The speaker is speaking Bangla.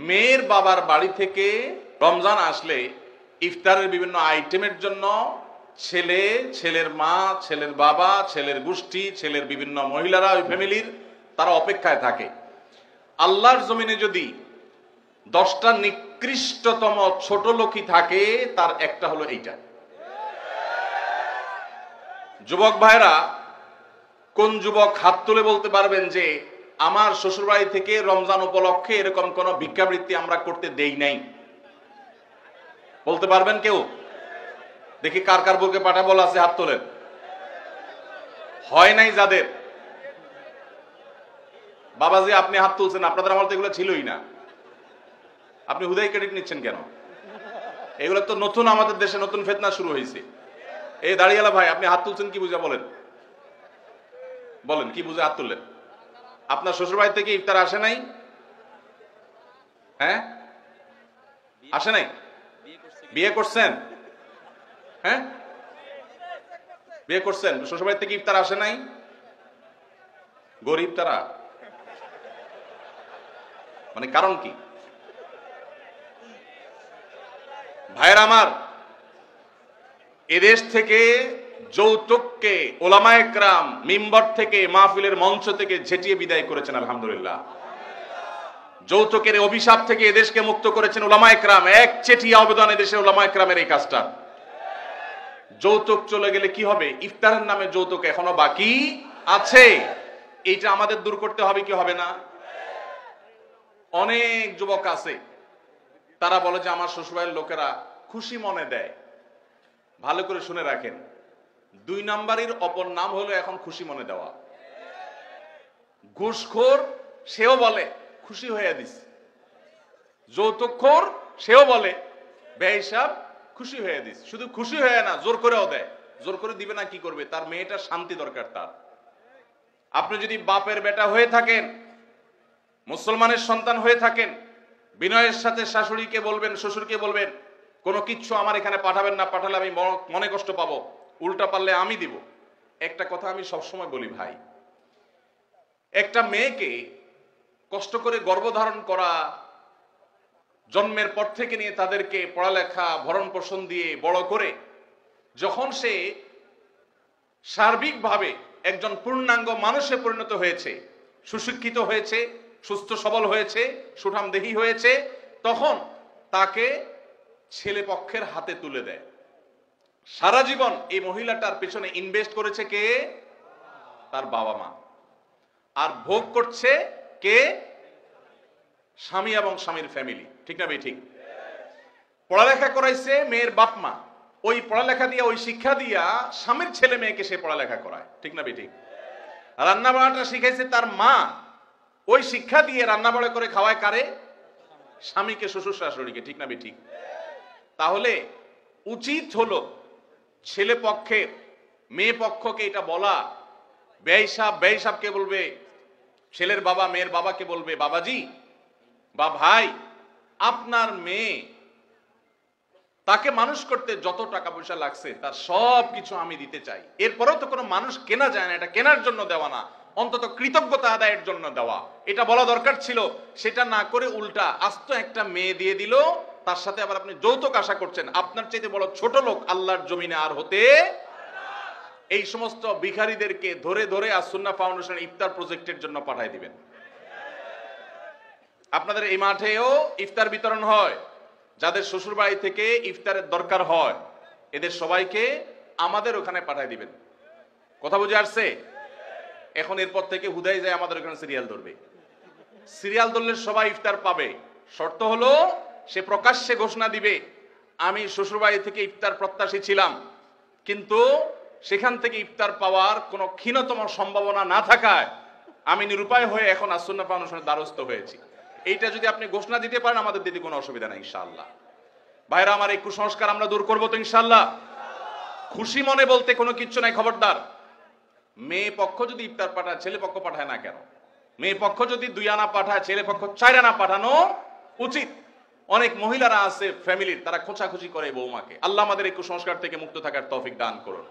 মেয়ের বাবার বাড়ি থেকে রমজান আসলে ইফতারের বিভিন্ন আইটেমের জন্য ছেলে, ছেলের মা, ছেলের বাবা, ছেলের গোষ্ঠী, ছেলের বিভিন্ন মহিলারা, ওই ফ্যামিলির তারা অপেক্ষায় থাকে। আল্লাহর জমিনে যদি 10টা নিকৃষ্টতম ছোট লোকই থাকে, তার একটা হলো এইটা। যুবক ভাইরা, কোন যুবক হাত তুলে বলতে পারবেন যে আমার শ্বশুরবাড়ি থেকে রমজান উপলক্ষে এরকম কোন ভিক্ষাবৃত্তি আমরা করতে দেই নাই? বলতে পারবেন কেউ? দেখি কার কার বুকে পাঠা বলা আছে, হাত তোলেন। হয় নাই যাদের। বাবাজি আপনি হাত তুলছেন, আপনাদের আমল তো এগুলো ছিলই না। আপনি হুদাই ক্রেডিট নিচ্ছেন কেন? এগুলো তো নতুন, আমাদের দেশে নতুন ফিতনা শুরু হয়েছে। এই দাঁড়িয়ালা ভাই, আপনি হাত তুলছেন কি বুঝা? বলেন বলেন কি বুঝে হাত তুললেন? আপনার শ্বশুরবাড়ি থেকে ইফতার আসে নাই? হ্যাঁ আসে নাই? বিয়ে করছেন? হ্যাঁ বিয়ে করছেন, শ্বশুরবাড়ি থেকে ইফতার আসে নাই? গরিব তারা, মানে কারণ কি? ভাইয়ের আমার, এদেশ থেকে যৌতুককে ওলামায়ে কেরাম মিম্বর থেকে, মাহফিলের মঞ্চ থেকে ঝেঁটিয়ে বিদায় করেছেন, আলহামদুলিল্লাহ। যৌতুকের অভিশাপ থেকে এদেশকে মুক্ত করেছেন ওলামায়ে কেরাম। এক চেটিয়া অবদান এদেশের ওলামায়ে কেরামের এই কাজটা। যৌতুক চলে গেলে কি হবে? ইফতারের নামে যৌতুক এখনো বাকি আছে, এইটা আমাদের দূর করতে হবে কি হবে না? অনেক যুবক আছে, তারা বলে যে আমার শ্বশুরবাড়ির লোকেরা খুশি মনে দেয়। ভালো করে শুনে রাখেন, 2 নাম্বারের অপর নাম হলো এখন খুশি মনে দেওয়া। ঘুষখোর সেও বলে খুশি হয়ে দিস, যৌতুকখোর সেও বলে বেহিসাব খুশি হয়ে দিস। শুধু খুশি হয়ে না, জোর করেও দেয়। জোর করে দিবে না কি করবে? তার মেয়েটার শান্তি দরকার তার। আপনি যদি বাপের বেটা হয়ে থাকেন, মুসলমানের সন্তান হয়ে থাকেন, বিনয়ের সাথে শাশুড়িকে বলবেন, শ্বশুরকে বলবেন কোনো কিচ্ছু আমার এখানে পাঠাবেন না, পাঠালে আমি মনে কষ্ট পাবো, উল্টা পারলে আমি দিব। একটা কথা আমি সবসময় বলি ভাই, একটা মেয়েকে কষ্ট করে গর্ভধারণ করা, জন্মের পর থেকে নিয়ে তাদেরকে পড়ালেখা ভরণ পোষণ দিয়ে বড় করে যখন সে সার্বিকভাবে একজন পূর্ণাঙ্গ মানুষে পরিণত হয়েছে, সুশিক্ষিত হয়েছে, সুস্থ সবল হয়েছে, সুঠামদেহী হয়েছে, তখন তাকে ছেলে পক্ষের হাতে তুলে দেয়। সারা জীবন এই মহিলাটার পেছনে ইনভেস্ট করেছে কে? তার বাবা মা। আর ভোগ করছে কে? স্বামী এবং স্বামীর ফ্যামিলি। ঠিক না ভাই? ঠিক। পড়ালেখা করাইছে মেয়ের বাপ মা, ওই পড়ালেখা দিয়া, ওই শিক্ষা দিয়া স্বামীর ছেলে মেয়েকে সে পড়ালেখা করায়। ঠিক না ভাই? ঠিক। রান্না বান্নাটা শিখাইছে তার মা, ওই শিক্ষা দিয়ে রান্না বাড়া করে খাওয়ায় কারে? স্বামীকে, শ্বশুর শাশুড়িকে। ঠিক না ভাই? ঠিক। তাহলে উচিত হলো ছেলে পক্ষের মেয়ে পক্ষকে এটা বলা। বেহিসাবকে বলবে, ছেলের বাবা মেয়ের বাবাকে বলবে বাবাজি বা ভাই, আপনার মেয়ে, তাকে মানুষ করতে যত টাকা পয়সা লাগছে তার সব কিছু আমি দিতে চাই। এরপরেও তো কোনো মানুষ কেনা যায় না, এটা কেনার জন্য দেওয়া না, অন্তত কৃতজ্ঞতা আদায়ের জন্য দেওয়া। এটা বলা দরকার ছিল। সেটা না করে উল্টা আস্ত একটা মেয়ে দিয়ে দিল, তার সাথে আবার আপনি যৌতুক আশা করছেন। আপনার চাইতে বড় ছোট লোক আল্লাহর জমিনে আর হতে। এই সমস্ত ভিখারীদেরকে ধরে ধরে আস-সুন্নাহ ফাউন্ডেশন ইফতার প্রজেক্টের জন্য পাঠায় দিবেন। আপনাদের এই মাঠেও ইফতার বিতরণ হয়। যাদের শ্বশুর বাড়ি থেকে ইফতারের দরকার হয়, এদের সবাইকে আমাদের ওখানে পাঠায় দিবেন। কথা বুঝে আসছে? এখন এরপর থেকে হুদাই যায় আমাদের ওখানে সিরিয়াল ধরবে। সিরিয়াল ধরলে সবাই ইফতার পাবে। শর্ত হলো সে প্রকাশ্যে ঘোষণা দিবে, আমি শ্বশুরবাড়ি থেকে ইফতার প্রত্যাশী ছিলাম, কিন্তু সেখান থেকে ইফতার পাওয়ার কোনো ক্ষীণতম সম্ভাবনা না থাকায় আমি নিরুপায় হয়ে এখন আস-সুন্নাহ ফাউন্ডেশনের দ্বারস্থ হয়েছি। এইটা যদি আপনি ঘোষণা দিতে পারেন, আমাদের দিতে কোনো অসুবিধা নেই ইনশাআল্লাহ। ভাইরা আমার, এই কুসংস্কার আমরা দূর করবো তো ইনশাআল্লাহ। খুশি মনে বলতে কোনো কিচ্ছু নাই। খবরদার, মেয়ে পক্ষ যদি ইফতার পাঠায়, ছেলে পক্ষ পাঠায় না কেন? মেয়ে পক্ষ যদি 2 আনা পাঠায়, ছেলে পক্ষ 4 আনা পাঠানো উচিত। অনেক মহিলারা আছে ফ্যামিলির, তারা খোঁচাখুচি করে বৌমাকে। আল্লাহ আমাদের এই কুসংস্কার থেকে মুক্ত থাকার তৌফিক দান করুন।